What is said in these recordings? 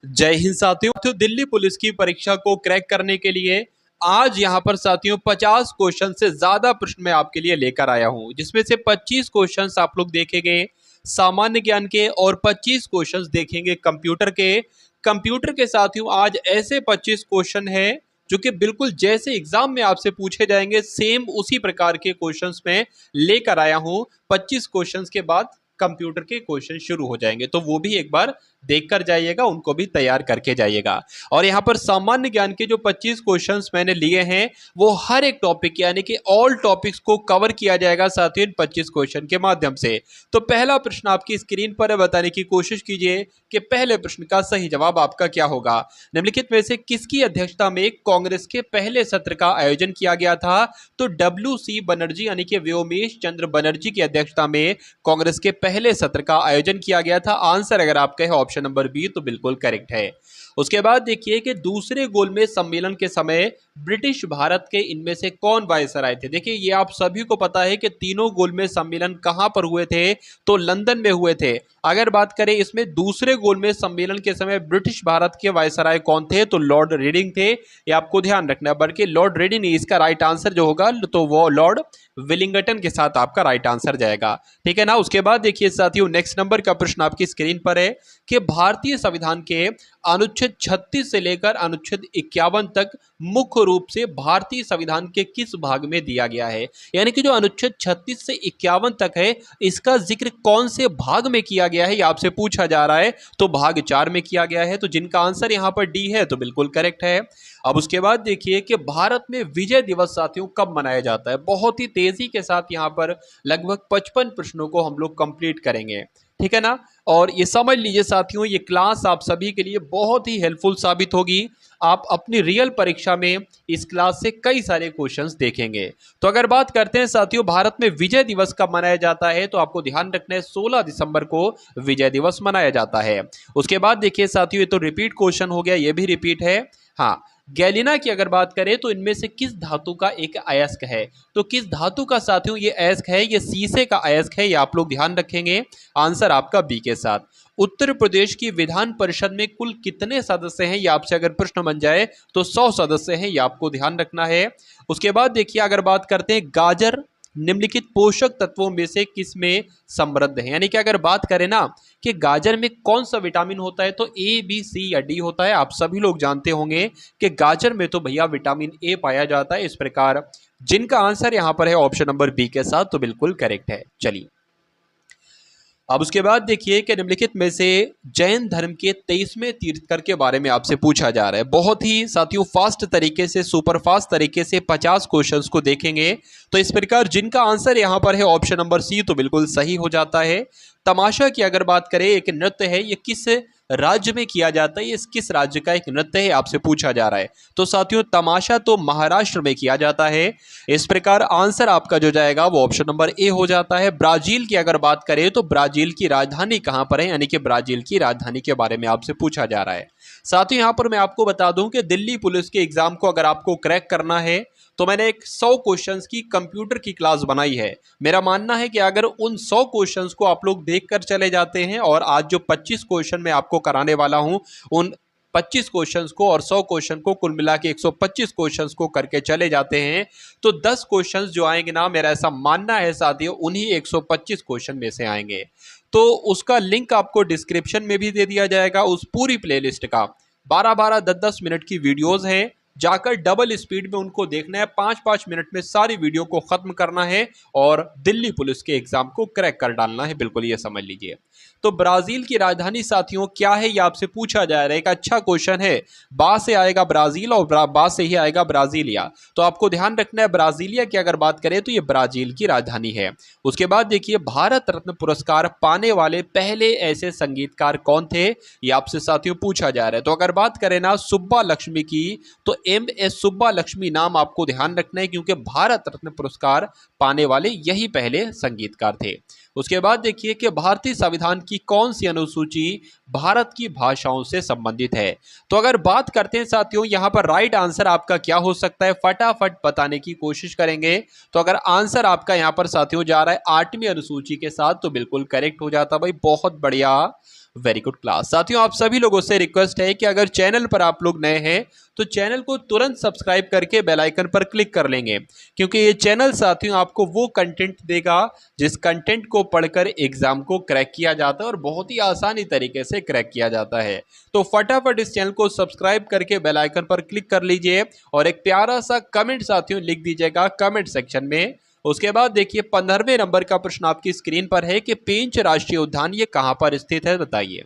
जय हिंद साथियों। तो दिल्ली पुलिस की परीक्षा को क्रैक करने के लिए आज यहाँ पर साथियों 50 क्वेश्चन से ज्यादा प्रश्न मैं आपके लिए लेकर आया हूँ, जिसमें से 25 क्वेश्चंस आप लोग देखेंगे सामान्य ज्ञान के और 25 क्वेश्चंस देखेंगे कंप्यूटर के। कंप्यूटर के साथियों आज ऐसे 25 क्वेश्चन हैं जो कि बिल्कुल जैसे एग्जाम में आपसे पूछे जाएंगे सेम उसी प्रकार के क्वेश्चंस में लेकर आया हूँ। 25 क्वेश्चंस के बाद कंप्यूटर के क्वेश्चन शुरू हो जाएंगे, तो वो भी एक बार देखकर जाइएगा, उनको भी तैयार करके जाइएगा। और यहाँ पर सामान्य ज्ञान के जो 25 क्वेश्चंस मैंने लिए हैं वो हर एक टॉपिक यानी कि ऑल टॉपिक्स को कवर किया जाएगा साथियों इन 25 क्वेश्चन के माध्यम से। तो पहला प्रश्न आपकी स्क्रीन पर है, बताने की कोशिश कीजिए कि पहले प्रश्न का सही जवाब आपका क्या होगा। निम्नलिखित में से किसकी अध्यक्षता में कांग्रेस के पहले सत्र का आयोजन किया गया था? तो WC बनर्जी यानी कि व्योमेश चंद्र बनर्जी की अध्यक्षता में कांग्रेस के पहले सत्र का आयोजन किया गया था। आंसर अगर आपका है ऑप्शन नंबर बी तो बिल्कुल करेक्ट है। उसके बाद देखिए कि दूसरे गोलमेज सम्मेलन के समय ब्रिटिश भारत के इनमें से कौन वायसराय थे? देखिए ये आप सभी को पता है कि तीनों गोलमेज सम्मेलन कहां पर हुए थे, तो लंदन में हुए थे। अगर बात करें इसमें दूसरे गोलमेज सम्मेलन के समय ब्रिटिश भारत के वायसराय कौन थे, तो लॉर्ड रीडिंग थे। ये आपको ध्यान रखना है, बल्कि लॉर्ड रीडिंग नहीं, इसका राइट आंसर जो होगा तो वो लॉर्ड विलिंगटन के साथ आपका राइट आंसर जाएगा। ठीक है ना। उसके बाद देखिए साथियों नेक्स्ट नंबर का प्रश्न आपकी स्क्रीन पर है कि भारतीय संविधान के अनुच्छेद 36 से लेकर अनुच्छेद 51 तक मुख्य रूप से भारतीय संविधान के किस भाग में दिया गया है? यानी कि जो अनुच्छेद 36 से 51 तक है इसका जिक्र कौन से भाग में किया गया है, ये आपसे पूछा जा रहा है। तो भाग 4 में किया गया है, तो जिनका आंसर यहां पर डी है तो बिल्कुल करेक्ट है। अब उसके बाद देखिए कि भारत में विजय दिवस साथियों कब मनाया जाता है? बहुत ही तेजी के साथ यहां पर लगभग 55 प्रश्नों को हम लोग कंप्लीट करेंगे, ठीक है ना। और ये समझ लीजिए साथियों ये क्लास आप सभी के लिए बहुत ही हेल्पफुल साबित होगी। आप अपनी रियल परीक्षा में इस क्लास से कई सारे क्वेश्चंस देखेंगे। तो अगर बात करते हैं साथियों भारत में विजय दिवस कब मनाया जाता है, तो आपको ध्यान रखना है 16 दिसंबर को विजय दिवस मनाया जाता है। उसके बाद देखिए साथियों ये तो रिपीट क्वेश्चन हो गया, ये भी रिपीट है। हाँ, गैलिना की अगर बात करें तो इनमें से किस धातु का एक अयस्क है? तो किस धातु का साथियों ये अयस्क है? ये शीशे का अयस्क है, ये आप लोग ध्यान रखेंगे। आंसर आपका बी के साथ। उत्तर प्रदेश की विधान परिषद में कुल कितने सदस्य हैं? ये आपसे अगर प्रश्न बन जाए तो 100 सदस्य हैं, ये आपको ध्यान रखना है। उसके बाद देखिए अगर बात करते हैं गाजर निम्नलिखित पोषक तत्वों में से किस में समृद्ध है? यानी कि अगर बात करें ना कि गाजर में कौन सा विटामिन होता है, तो ए बी सी या डी होता है। आप सभी लोग जानते होंगे कि गाजर में तो भैया विटामिन ए पाया जाता है। इस प्रकार जिनका आंसर यहां पर है ऑप्शन नंबर बी के साथ तो बिल्कुल करेक्ट है। चलिए अब उसके बाद देखिए कि निम्नलिखित में से जैन धर्म के 23वें तीर्थंकर के बारे में आपसे पूछा जा रहा है। बहुत ही साथियों फास्ट तरीके से, सुपर फास्ट तरीके से 50 क्वेश्चंस को देखेंगे। तो इस प्रकार जिनका आंसर यहां पर है ऑप्शन नंबर सी तो बिल्कुल सही हो जाता है। तमाशा की अगर बात करें एक नृत्य है, ये किस राज्य में किया जाता है? ये किस राज्य का एक नृत्य है आपसे पूछा जा रहा है। तो साथियों तमाशा तो महाराष्ट्र में किया जाता है। इस प्रकार आंसर आपका जो जाएगा वो ऑप्शन नंबर ए हो जाता है। ब्राजील की अगर बात करें तो ब्राजील की राजधानी कहां पर है? यानी कि ब्राजील की राजधानी के बारे में आपसे पूछा जा रहा है। साथियों यहां पर मैं आपको बता दूं कि दिल्ली पुलिस के एग्जाम को अगर आपको क्रैक करना है तो मैंने एक 100 क्वेश्चंस की कंप्यूटर की क्लास बनाई है। मेरा मानना है कि अगर उन 100 क्वेश्चंस को आप लोग देखकर चले जाते हैं और आज जो 25 क्वेश्चन मैं आपको कराने वाला हूं उन 25 क्वेश्चंस को और 100 क्वेश्चन को कुल मिला के 125 क्वेश्चंस को करके चले जाते हैं तो 10 क्वेश्चंस जो आएंगे ना, मेरा ऐसा मानना है साथियों उन्हीं 125 क्वेश्चन में से आएंगे। तो उसका लिंक आपको डिस्क्रिप्शन में भी दे दिया जाएगा। उस पूरी प्लेलिस्ट का 12-12, 10-10 मिनट की वीडियोस हैं, जाकर डबल स्पीड में उनको देखना है। 5-5 मिनट में सारी वीडियो को खत्म करना है और दिल्ली पुलिस के एग्जाम को क्रैक कर डालना है, बिल्कुल ये समझ लीजिए। तो ब्राजील की राजधानी साथियों क्या है ये आपसे पूछा जा रहा है। एक अच्छा क्वेश्चन है। बा से आएगा ब्राजील और बा से ही आएगा ब्राजीलिया। तो आपको ध्यान रखना है ब्राजीलिया की अगर बात करें तो ये ब्राजील की राजधानी है। उसके बाद देखिए भारत रत्न पुरस्कार पाने वाले पहले ऐसे संगीतकार कौन थे, ये आपसे साथियों पूछा जा रहा है। तो अगर बात करें ना सुब्बा लक्ष्मी की तो MS सुब्बा लक्ष्मी नाम आपको ध्यान रखना है क्योंकि भारत रत्न पुरस्कार पाने वाले यही पहले संगीतकार थे। उसके बाद देखिए कि भारतीय संविधान की कौन सी अनुसूची भारत की भाषाओं से संबंधित है। तो अगर बात करते हैं साथियों यहाँ पर राइट आंसर आपका क्या हो सकता है, फटाफट बताने की कोशिश करेंगे। तो अगर आंसर आपका यहाँ पर साथियों जा रहा है 8वीं अनुसूची के साथ तो बिल्कुल करेक्ट हो जाता भाई, बहुत बढ़िया वेरी गुड क्लास। साथियों आप सभी लोगों से रिक्वेस्ट है कि अगर चैनल पर आप लोग नए हैं तो चैनल को तुरंत सब्सक्राइब करके बेल आइकन पर क्लिक कर लेंगे, क्योंकि ये चैनल साथियों आपको वो कंटेंट देगा जिस कंटेंट को पढ़कर एग्जाम को क्रैक किया जाता है और बहुत ही आसानी तरीके से क्रैक किया जाता है। तो फटाफट इस चैनल को सब्सक्राइब करके बेल आइकन पर क्लिक कर लीजिए और एक प्यारा सा कमेंट साथियों लिख दीजिएगा कमेंट सेक्शन में। उसके बाद देखिए 15वें नंबर का प्रश्न आपकी स्क्रीन पर है कि पेंच राष्ट्रीय उद्यान ये कहां पर स्थित है, बताइए।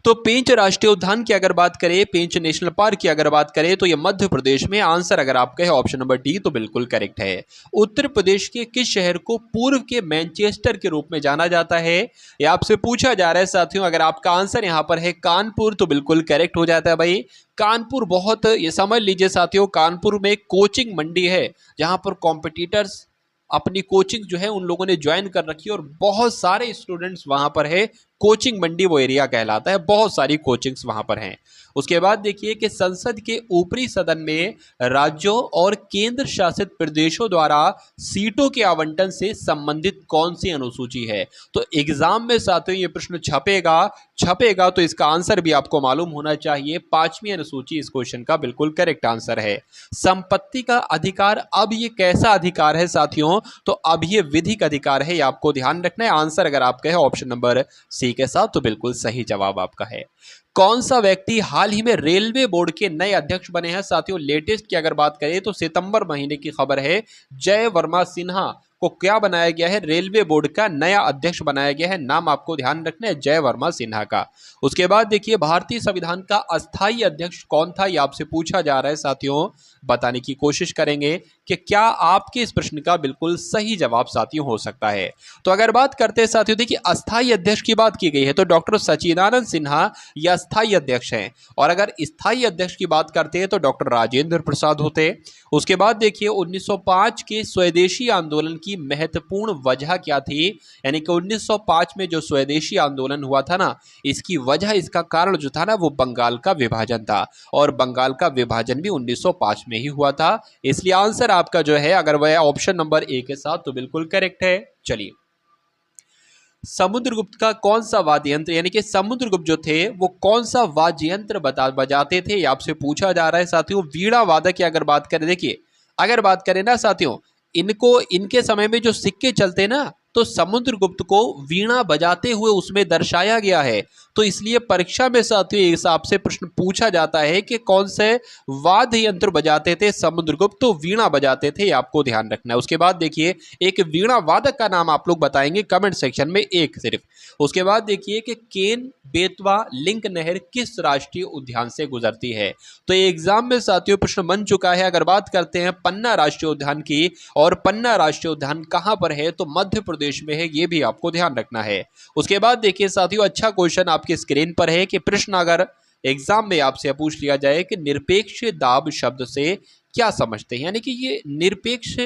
तो पेंच राष्ट्रीय उद्यान की अगर बात करें, पेंच नेशनल पार्क की अगर बात करें तो ये मध्य प्रदेश में, आंसर अगर आपका है ऑप्शन नंबर डी तो बिल्कुल करेक्ट है। उत्तर प्रदेश के किस शहर को पूर्व के मैनचेस्टर के रूप में जाना जाता है, ये आपसे पूछा जा रहा है साथियों। अगर आपका आंसर यहाँ पर है कानपुर तो बिल्कुल करेक्ट हो जाता है भाई। कानपुर बहुत, ये समझ लीजिए साथियों, कानपुर में एक कोचिंग मंडी है जहां पर कॉम्पिटिटर्स अपनी कोचिंग जो है उन लोगों ने ज्वाइन कर रखी है और बहुत सारे स्टूडेंट्स वहां पर है। कोचिंग मंडी वो एरिया कहलाता है, बहुत सारी कोचिंग्स वहां पर हैं। उसके बाद देखिए कि संसद के ऊपरी सदन में राज्यों और केंद्र शासित प्रदेशों द्वारा सीटों के आवंटन से संबंधित कौन सी अनुसूची है। तो एग्जाम में साथियों ये प्रश्न छपेगा तो इसका आंसर भी आपको मालूम होना चाहिए। 5वीं अनुसूची इस क्वेश्चन का बिल्कुल करेक्ट आंसर है। संपत्ति का अधिकार अब ये कैसा अधिकार है साथियों, तो अब ये विधिक अधिकार है, ये आपको ध्यान रखना है। आंसर अगर आपका है ऑप्शन नंबर सी के साथ तो बिल्कुल सही जवाब आपका है। कौन सा व्यक्ति हाल ही में रेलवे बोर्ड के नए अध्यक्ष बने हैं साथियों। लेटेस्ट की अगर बात करें तो सितंबर महीने की खबर है, जय वर्मा सिन्हा को क्या बनाया गया है, रेलवे बोर्ड का नया अध्यक्ष बनाया गया है। नाम आपको ध्यान रखना है जय वर्मा सिन्हा का। उसके बाद देखिए भारतीय संविधान का अस्थायी अध्यक्ष कौन था, ये आपसे पूछा जा रहा है साथियों। बताने की कोशिश करेंगे कि क्या आपके इस प्रश्न का बिल्कुल सही जवाब साथियों हो सकता है। तो अगर बात करते हैं साथियों, देखिए अस्थायी अध्यक्ष की बात की गई है तो डॉक्टर सच्चिदानंद सिन्हा ये अस्थायी अध्यक्ष हैं, और अगर स्थायी अध्यक्ष की बात करते हैं तो डॉक्टर राजेंद्र प्रसाद होते। उसके बाद देखिए 1905 के स्वदेशी आंदोलन की महत्वपूर्ण वजह क्या थी, यानी कि 1905 में जो स्वदेशी आंदोलन हुआ था ना, इसकी वजह, इसका कारण जो था ना वो बंगाल का विभाजन था, और बंगाल का विभाजन भी 1905 में ही हुआ था। इसलिए आंसर आपका जो है अगर वह ऑप्शन नंबर ए के साथ तो बिल्कुल करेक्ट है। चलिए, समुद्रगुप्त का कौन सा वाद्य यंत्र, यानी कि समुद्रगुप्त जो थे वो कौन सा वाद्य यंत्र बजाते थे, ये आपसे पूछा जा रहा है साथियों। वीणा वादक की अगर बात करें, देखिए अगर बात करें ना साथियों, इनके समय में जो सिक्के चलते ना, तो समुद्रगुप्त को वीणा बजाते हुए उसमें दर्शाया गया है। तो इसलिए परीक्षा में साथियों इस हिसाब से प्रश्न पूछा जाता है कि कौन से वाद्य यंत्र बजाते थे समुद्रगुप्त, तो वीणा बजाते थे, आपको ध्यान रखना है। उसके बाद देखिए एक वीणा वादक का नाम आप लोग बताएंगे कमेंट सेक्शन में, एक सिर्फ। उसके बाद देखिए कि केन बेतवा लिंक नहर किस राष्ट्रीय उद्यान से गुजरती है। तो ये एग्जाम में साथियों प्रश्न बन चुका है। अगर बात करते हैं पन्ना राष्ट्रीय उद्यान की, और पन्ना राष्ट्रीय उद्यान कहां पर है, तो मध्य प्रदेश में है, ये भी आपको ध्यान रखना है। उसके बाद देखिए साथियों अच्छा क्वेश्चन आपकी स्क्रीन पर है कि प्रश्न अगर एग्जाम में आपसे पूछ लिया जाए कि निरपेक्ष दाब शब्द से क्या समझते हैं, यानी कि ये निरपेक्ष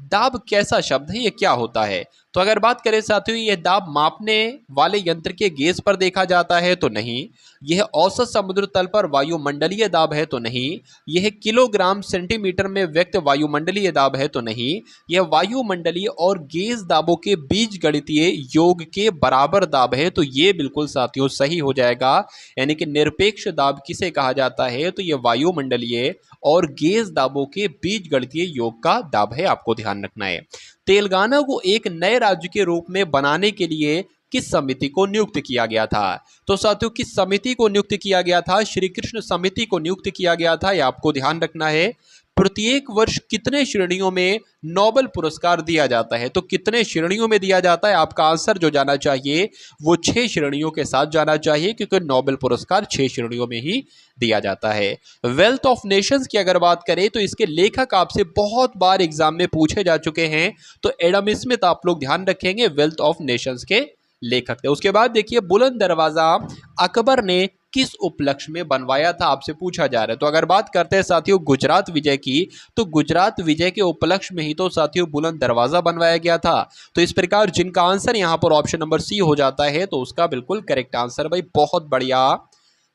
दाब कैसा शब्द है, ये क्या होता है। तो अगर बात करें साथियों, यह दाब मापने वाले यंत्र के गेज पर देखा जाता है तो नहीं, यह औसत समुद्र तल पर वायुमंडलीय दाब है तो नहीं, यह किलोग्राम सेंटीमीटर में व्यक्त वायुमंडलीय दाब है तो नहीं, यह वायुमंडलीय और गेज दाबों के बीज गणितीय योग के बराबर दाब है, तो ये बिल्कुल साथियों सही हो जाएगा। यानी कि निरपेक्ष दाब किसे कहा जाता है, तो यह वायुमंडलीय और गेज दाबों के बीज गणितीय योग का दाब है, आपको ध्यान रखना है। तेलंगाना को एक नए राज्य के रूप में बनाने के लिए किस समिति को नियुक्त किया गया था। तो साथियों किस समिति को नियुक्त किया गया था, श्री कृष्ण समिति को नियुक्त किया गया था, यह आपको ध्यान रखना है। प्रत्येक वर्ष कितने श्रेणियों में नोबेल पुरस्कार दिया जाता है, तो कितने श्रेणियों में दिया जाता है, आपका आंसर जो जाना चाहिए वो 6 श्रेणियों के साथ जाना चाहिए, क्योंकि नोबेल पुरस्कार 6 श्रेणियों में ही दिया जाता है। वेल्थ ऑफ नेशंस की अगर बात करें तो इसके लेखक आपसे बहुत बार एग्जाम में पूछे जा चुके हैं, तो एडम स्मिथ आप लोग ध्यान रखेंगे वेल्थ ऑफ नेशंस के लेखक थे। उसके बाद देखिए बुलंद दरवाजा अकबर ने किस उपलक्ष्य में बनवाया था, आपसे पूछा जा रहा है। तो अगर बात करते हैं साथियों गुजरात विजय की, तो गुजरात विजय के उपलक्ष्य में ही तो साथियों बुलंद दरवाजा बनवाया गया था। तो इस प्रकार जिनका आंसर यहां पर ऑप्शन नंबर सी हो जाता है, तो उसका बिल्कुल करेक्ट आंसर भाई, बहुत बढ़िया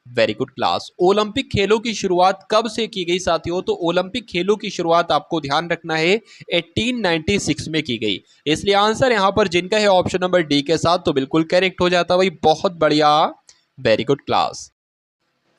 वेरी गुड क्लास। ओलंपिक खेलों की शुरुआत कब से की गई साथियों? तो ओलंपिक खेलों की शुरुआत आपको ध्यान रखना है 1896 में की गई। इसलिए आंसर यहां पर जिनका है ऑप्शन नंबर डी के साथ तो बिल्कुल करेक्ट हो जाता भाई, बहुत बढ़िया, वेरी गुड क्लास।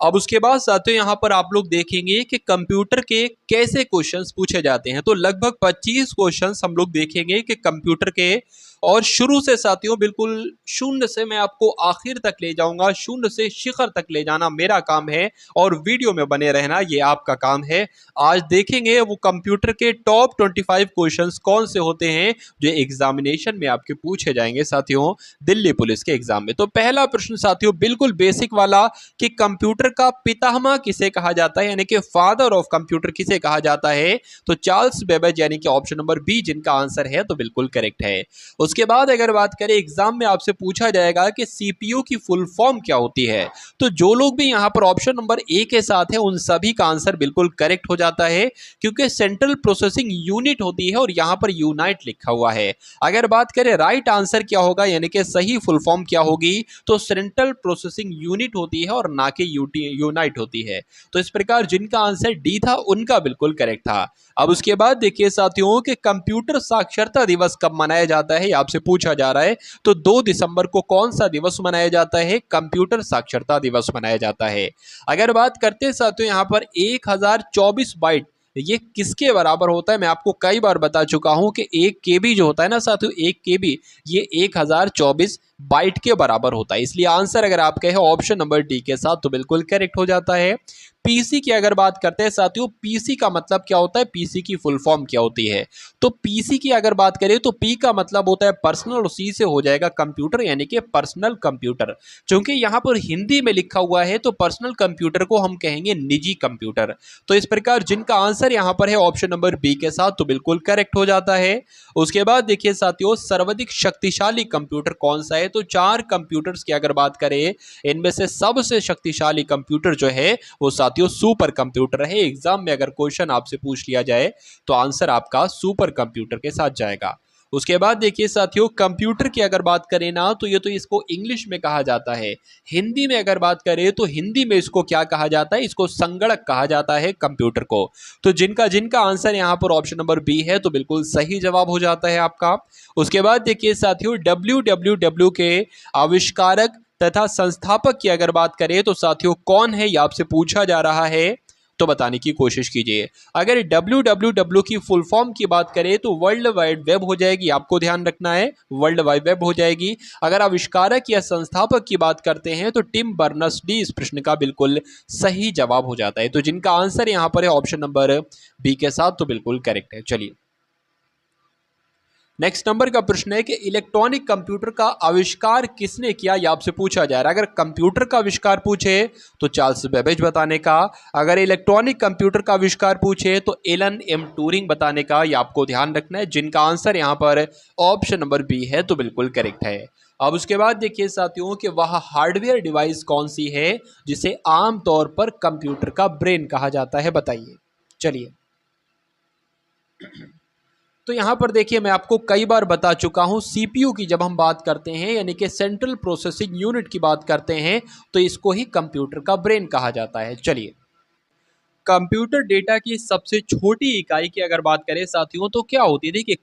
अब उसके बाद साथियों यहाँ पर आप लोग देखेंगे कि कंप्यूटर के कैसे क्वेश्चंस पूछे जाते हैं। तो लगभग 25 क्वेश्चंस हम लोग देखेंगे कि कंप्यूटर के, और शुरू से साथियों बिल्कुल शून्य से मैं आपको आखिर तक ले जाऊंगा, शून्य से शिखर तक ले जाना मेरा काम है और वीडियो में बने रहना ये आपका काम है। आज देखेंगे वो कंप्यूटर के टॉप 25 क्वेश्चंस कौन से होते हैं जो एग्जामिनेशन में आपके पूछे जाएंगे साथियों, दिल्ली पुलिस के एग्जाम में। तो पहला प्रश्न साथियों बिल्कुल बेसिक वाला कि कंप्यूटर का पितामह किसे कहा जाता है, यानी कि फादर ऑफ कंप्यूटर किसे कहा जाता है? तो चार्ल्स बेबेज, यानी कि ऑप्शन नंबर बी जिनका आंसर है तो बिल्कुल करेक्ट है। उसके बाद अगर बात करें एग्जाम में आपसे पूछा जाएगा कि सीपीयू की फुल फॉर्म क्या होती है, तो जो लोग भी यहां पर ऑप्शन नंबर ए के साथ है उन सभी का आंसर बिल्कुल करेक्ट हो जाता है, क्योंकि सेंट्रल प्रोसेसिंग यूनिट होती है और यहां पर यूनाइट लिखा हुआ है। अगर बात करें राइट आंसर क्या होगा, यानी कि सही फुल फॉर्म क्या होगी, तो सेंट्रल प्रोसेसिंग यूनिट होती है और ना कि यूनाइट होती है। तो इस प्रकार जिनका आंसर डी था उनका बिल्कुल करेक्ट था। अब उसके बाद देखिए साथियों कि कंप्यूटर साक्षरता दिवस कब मनाया जाता है, आपसे पूछा जा रहा है। तो 2 दिसंबर को कौन सा दिवस मनाया जाता है? कंप्यूटर साक्षरता दिवस मनाया जाता है। अगर बात करते हैं साथियों यहाँ पर 1024 बाइट ये किसके बराबर होता है? मैं आपको कई बार बता चुका हूं कि 1 केबी जो होता है ना साथियों, 1 केबी ये 1024 बाइट के बराबर होता है। इसलिए आंसर अगर आप कहे ऑप्शन नंबर डी के साथ तो बिल्कुल करेक्ट हो जाता है। पीसी की अगर बात करते हैं साथियों, पीसी का मतलब क्या होता है, पीसी की फुल फॉर्म क्या होती है? तो पीसी की अगर बात करें तो पी का मतलब होता है पर्सनल और सी से हो जाएगा कंप्यूटर, यानी कि पर्सनल कंप्यूटर। क्योंकि यहां पर हिंदी में लिखा हुआ है तो पर्सनल कंप्यूटर को हम कहेंगे निजी कंप्यूटर। तो इस प्रकार जिनका आंसर यहां पर है ऑप्शन नंबर बी के साथ तो बिल्कुल करेक्ट हो जाता है। उसके बाद देखिए साथियों सर्वाधिक शक्तिशाली कंप्यूटर कौन सा है? तो 4 कंप्यूटर्स की अगर बात करें इनमें से सबसे शक्तिशाली कंप्यूटर जो है वो साथियों सुपर कंप्यूटर है। एग्जाम में अगर क्वेश्चन आपसे पूछ लिया जाए तो आंसर आपका सुपर कंप्यूटर के साथ जाएगा। उसके बाद देखिए साथियों कंप्यूटर की अगर बात करें ना तो ये तो इसको इंग्लिश में कहा जाता है। हिंदी में अगर बात करें तो हिंदी में इसको क्या कहा जाता है? इसको संगणक कहा जाता है कंप्यूटर को। तो जिनका जिनका आंसर यहाँ पर ऑप्शन नंबर बी है तो बिल्कुल सही जवाब हो जाता है आपका। उसके बाद देखिए साथियों WWW के आविष्कारक तथा संस्थापक की अगर बात करें तो साथियों कौन है, ये आपसे पूछा जा रहा है तो बताने की कोशिश कीजिए। अगर WWW की फुल फॉर्म की बात करें तो वर्ल्ड वाइड वेब हो जाएगी, आपको ध्यान रखना है वर्ल्ड वाइड वेब हो जाएगी। अगर आविष्कारक या संस्थापक की बात करते हैं तो टिम बर्नर्स-ली इस प्रश्न का बिल्कुल सही जवाब हो जाता है। तो जिनका आंसर यहां पर है ऑप्शन नंबर बी के साथ तो बिल्कुल करेक्ट है। चलिए नेक्स्ट नंबर का प्रश्न है कि इलेक्ट्रॉनिक कंप्यूटर का आविष्कार किसने किया, ये आपसे पूछा जा रहा है। अगर कंप्यूटर का आविष्कार पूछे तो चार्ल्स बेबेज बताने का, अगर इलेक्ट्रॉनिक कंप्यूटर का आविष्कार पूछे तो एलन एम ट्यूरिंग बताने का, ये आपको ध्यान रखना है। जिनका आंसर यहाँ पर ऑप्शन नंबर बी है तो बिल्कुल करेक्ट है। अब उसके बाद देखिए साथियों कि वह हार्डवेयर डिवाइस कौन सी है जिसे आमतौर पर कंप्यूटर का ब्रेन कहा जाता है, बताइए। चलिए तो यहां पर देखिए मैं आपको कई बार बता चुका हूं सीपीयू की जब हम बात करते हैं यानी कि सेंट्रल प्रोसेसिंग यूनिट की बात करते हैं तो इसको ही कंप्यूटर का ब्रेन कहा जाता है। चलिए कंप्यूटर डेटा की सबसे छोटी इकाई की अगर बात करें साथियों तो क्या होती है? देखिए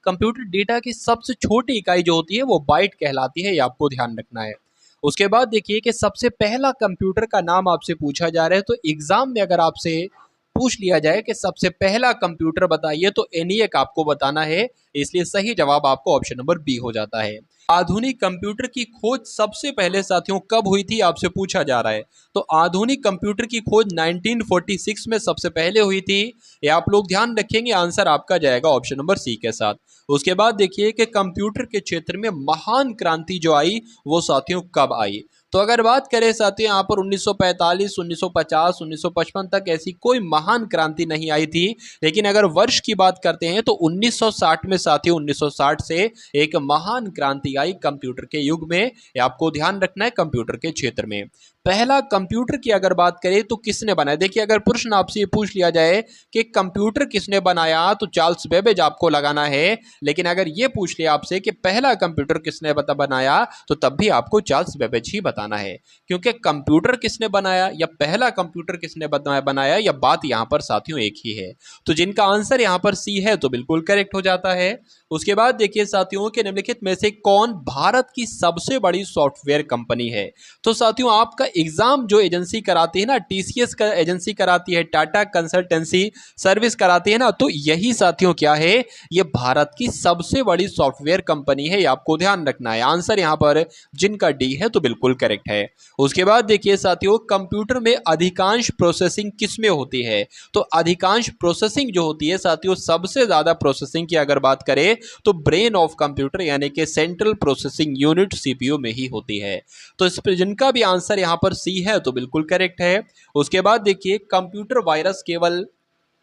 कंप्यूटर डेटा की सबसे छोटी इकाई जो होती है वो बाइट कहलाती है, ये आपको ध्यान रखना है। उसके बाद देखिए कि सबसे पहला कंप्यूटर का नाम आपसे पूछा जा रहा है, तो एग्जाम में अगर आपसे पूछ लिया जाए कि सबसे पहला कंप्यूटर बताइए तो एनिएक आपको बताना है, इसलिए सही जवाब आपको ऑप्शन नंबर बी हो जाता है। आधुनिक कंप्यूटर की खोज सबसे पहले साथियों कब हुई थी, आपसे पूछा जा रहा है। तो आधुनिक कंप्यूटर की खोज 1946 में सबसे पहले हुई थी, ये आप लोग ध्यान रखेंगे। आंसर आपका जाएगा ऑप्शन नंबर सी के साथ। उसके बाद देखिए कि कंप्यूटर के क्षेत्र में महान क्रांति जो आई वो साथियों कब आई? तो अगर बात करें साथियों यहाँ पर 1945, 1950, 1955 तक ऐसी कोई महान क्रांति नहीं आई थी, लेकिन अगर वर्ष की बात करते हैं तो 1960 में साथियों 1960 से एक महान क्रांति आई कंप्यूटर के युग में, ये आपको ध्यान रखना है। कंप्यूटर के क्षेत्र में पहला कंप्यूटर की अगर बात करें तो किसने बनाया? देखिए अगर प्रश्न आपसे ये पूछ लिया जाए कि कंप्यूटर किसने बनाया तो चार्ल्स बेबेज आपको लगाना है, लेकिन अगर ये पूछ लिया आपसे कि पहला कंप्यूटर किसने बनाया तो तब भी आपको चार्ल्स बेबेज ही बताना बताना है, क्योंकि कंप्यूटर किसने बनाया या पहला कंप्यूटर किसने बनाया या बात यहाँ पर साथियों एक ही है। तो जिनका आंसर यहाँ पर सी है तो बिल्कुल करेक्ट हो जाता है। उसके बाद देखिए साथियों के निम्नलिखित में से कौन भारत की सबसे बड़ी सॉफ्टवेयर कंपनी है। तो साथियों आपका एग्जाम जो एजेंसी कराती है ना, टीसीएस का एजेंसी कराती है, टाटा कंसल्टेंसी सर्विस कराती है ना, तो यही साथियों क्या है, ये भारत की सबसे बड़ी सॉफ्टवेयर कंपनी है, ये आपको ध्यान रखना है। आंसर यहां पर जिनका डी है तो बिल्कुल करेक्ट है। उसके बाद देखिए साथियों कंप्यूटर में अधिकांश प्रोसेसिंग किसमें होती है। तो अधिकांश प्रोसेसिंग जो होती है साथियों, सबसे ज्यादा प्रोसेसिंग की अगर बात करें तो ब्रेन ऑफ कंप्यूटर यानी कि सेंट्रल प्रोसेसिंग यूनिट सीपीयू में ही होती है। तो इस पर जिनका भी आंसर यहां पर सी है तो बिल्कुल करेक्ट है। उसके बाद देखिए कंप्यूटर वायरस केवल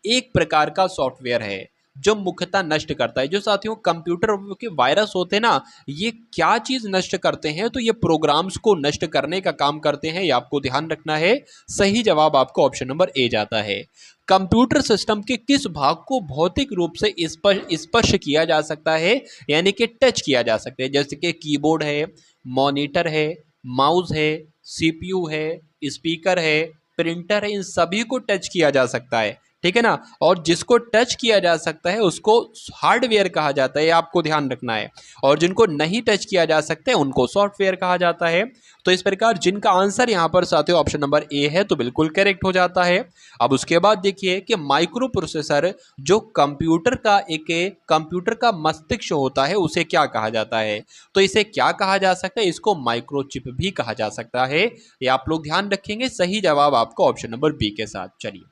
एक प्रकार का सॉफ्टवेयर है जो मुख्यतः नष्ट करता है। जो साथियों कंप्यूटर के वायरस होते हैं ना, ये क्या चीज नष्ट करते हैं, तो ये प्रोग्राम्स को नष्ट करने का काम करते हैं, ये आपको ध्यान रखना है। सही जवाब आपको ऑप्शन नंबर ए जाता है। कंप्यूटर सिस्टम के किस भाग को भौतिक रूप से स्पर्श किया जा सकता है, यानी कि टच किया जा सकता है, जैसे कि कीबोर्ड है, मॉनिटर है, माउस है, सीपीयू है, स्पीकर है, प्रिंटर है, इन सभी को टच किया जा सकता है, ठीक है ना। और जिसको टच किया जा सकता है उसको हार्डवेयर कहा जाता है, आपको ध्यान रखना है। और जिनको नहीं टच किया जा सकता है उनको सॉफ्टवेयर कहा जाता है। तो इस प्रकार जिनका आंसर यहां पर साथियों ऑप्शन नंबर ए है तो बिल्कुल करेक्ट हो जाता है। अब उसके बाद देखिए कि माइक्रो प्रोसेसर जो कंप्यूटर का मस्तिष्क होता है उसे क्या कहा जाता है। तो इसे क्या कहा जा सकता है, इसको माइक्रोचिप भी कहा जा सकता है, ये आप लोग ध्यान रखेंगे। सही जवाब आपको ऑप्शन नंबर बी के साथ। चलिए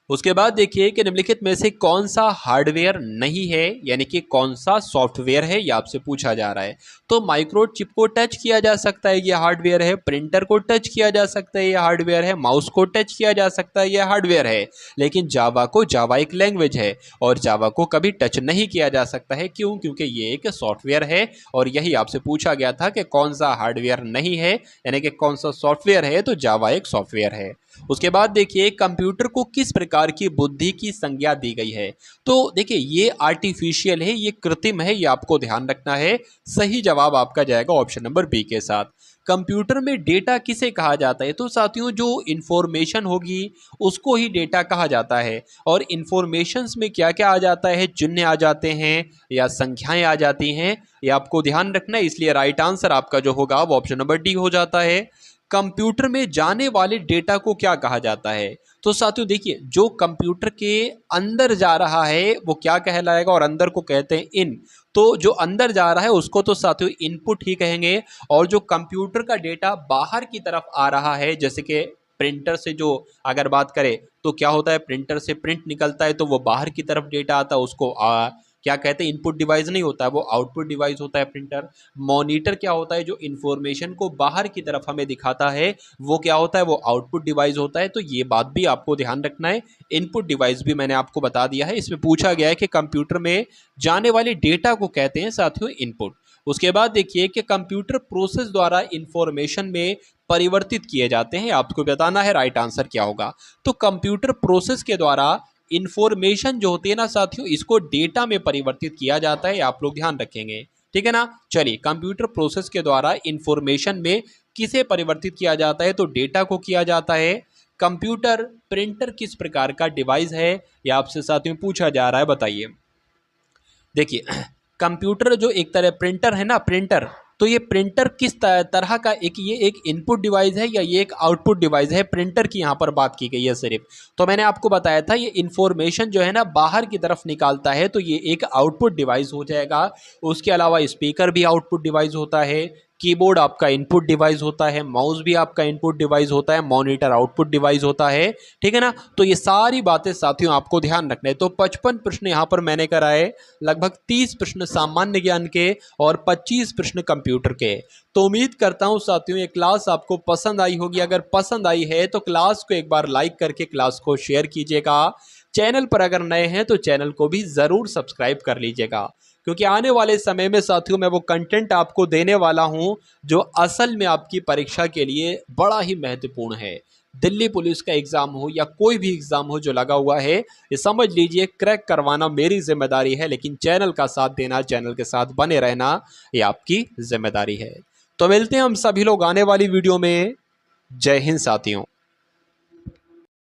उसके बाद देखिए कि निम्नलिखित में से कौन सा हार्डवेयर नहीं है, यानी कि कौन सा सॉफ्टवेयर है, ये आपसे पूछा जा रहा है। तो माइक्रोचिप को टच किया जा सकता है, ये हार्डवेयर है। प्रिंटर को टच किया जा सकता है, ये हार्डवेयर है। माउस को टच किया जा सकता है, ये हार्डवेयर है। लेकिन जावा एक लैंग्वेज है और जावा को कभी टच नहीं किया जा सकता है। क्यों? क्योंकि ये एक सॉफ्टवेयर है और यही आपसे पूछा गया था कि कौन सा हार्डवेयर नहीं है, यानी कि कौन सा सॉफ्टवेयर है, तो जावा एक सॉफ्टवेयर है। उसके बाद देखिए कंप्यूटर को किस प्रकार की बुद्धि की संज्ञा दी गई है। तो देखिए ये आर्टिफिशियल है, ये कृत्रिम है, ये आपको ध्यान रखना है। सही जवाब आपका जाएगा ऑप्शन नंबर बी के साथ। कंप्यूटर में डेटा किसे कहा जाता है। तो साथियों जो इंफॉर्मेशन होगी उसको ही डेटा कहा जाता है। और इंफॉर्मेशंस में क्या क्या आ जाता है, चिन्ह आ जाते हैं या संख्याएं आ जाती हैं, ये आपको ध्यान रखना है। इसलिए राइट आंसर आपका जो होगा वो ऑप्शन नंबर डी हो जाता है। कंप्यूटर में जाने वाले डेटा को क्या कहा जाता है। तो साथियों देखिए जो कंप्यूटर के अंदर जा रहा है वो क्या कहलाएगा, और अंदर को कहते हैं इन। तो जो अंदर जा रहा है उसको तो साथियों इनपुट ही कहेंगे। और जो कंप्यूटर का डेटा बाहर की तरफ आ रहा है, जैसे कि प्रिंटर से जो अगर बात करें तो क्या होता है, प्रिंटर से प्रिंट निकलता है तो वो बाहर की तरफ डेटा आता है, उसको क्या कहते हैं, इनपुट डिवाइस नहीं होता है, वो आउटपुट डिवाइस होता है प्रिंटर। मॉनिटर क्या होता है, जो इन्फॉर्मेशन को बाहर की तरफ हमें दिखाता है, वो क्या होता है, वो आउटपुट डिवाइस होता है। तो ये बात भी आपको ध्यान रखना है। इनपुट डिवाइस भी मैंने आपको बता दिया है। इसमें पूछा गया है कि कंप्यूटर में जाने वाले डेटा को कहते हैं साथियों इनपुट। उसके बाद देखिए कि कंप्यूटर प्रोसेस द्वारा इंफॉर्मेशन में परिवर्तित किए जाते हैं, आपको बताना है राइट आंसर क्या होगा। तो कंप्यूटर प्रोसेस के द्वारा इंफॉर्मेशन जो होती है ना साथियों, इसको डेटा में परिवर्तित किया जाता है, आप लोग ध्यान रखेंगे, ठीक है ना। चलिए कंप्यूटर प्रोसेस के द्वारा इंफॉर्मेशन में किसे परिवर्तित किया जाता है, तो डेटा को किया जाता है। कंप्यूटर प्रिंटर किस प्रकार का डिवाइस है, यह आपसे साथियों पूछा जा रहा है, बताइए। देखिए कंप्यूटर जो एक तरह प्रिंटर है ना, प्रिंटर, तो ये प्रिंटर किस तरह का ये एक इनपुट डिवाइस है या ये एक आउटपुट डिवाइस है, प्रिंटर की यहाँ पर बात की गई है सिर्फ। तो मैंने आपको बताया था ये इंफॉर्मेशन जो है ना बाहर की तरफ निकालता है, तो ये एक आउटपुट डिवाइस हो जाएगा। उसके अलावा स्पीकर भी आउटपुट डिवाइस होता है, कीबोर्ड आपका इनपुट डिवाइस होता है, माउस भी आपका इनपुट डिवाइस होता है, मॉनिटर आउटपुट डिवाइस होता है, ठीक है ना। तो ये सारी बातें साथियों आपको ध्यान रखना है। तो 55 प्रश्न यहाँ पर मैंने कराए, लगभग 30 प्रश्न सामान्य ज्ञान के और 25 प्रश्न कंप्यूटर के। तो उम्मीद करता हूँ साथियों ये क्लास आपको पसंद आई होगी। अगर पसंद आई है तो क्लास को एक बार लाइक करके क्लास को शेयर कीजिएगा। चैनल पर अगर नए हैं तो चैनल को भी ज़रूर सब्सक्राइब कर लीजिएगा, क्योंकि आने वाले समय में साथियों मैं वो कंटेंट आपको देने वाला हूं जो असल में आपकी परीक्षा के लिए बड़ा ही महत्वपूर्ण है। दिल्ली पुलिस का एग्जाम हो या कोई भी एग्जाम हो जो लगा हुआ है, ये समझ लीजिए क्रैक करवाना मेरी जिम्मेदारी है, लेकिन चैनल का साथ देना, चैनल के साथ बने रहना, ये आपकी जिम्मेदारी है। तो मिलते हैं हम सभी लोग आने वाली वीडियो में। जय हिंद साथियों।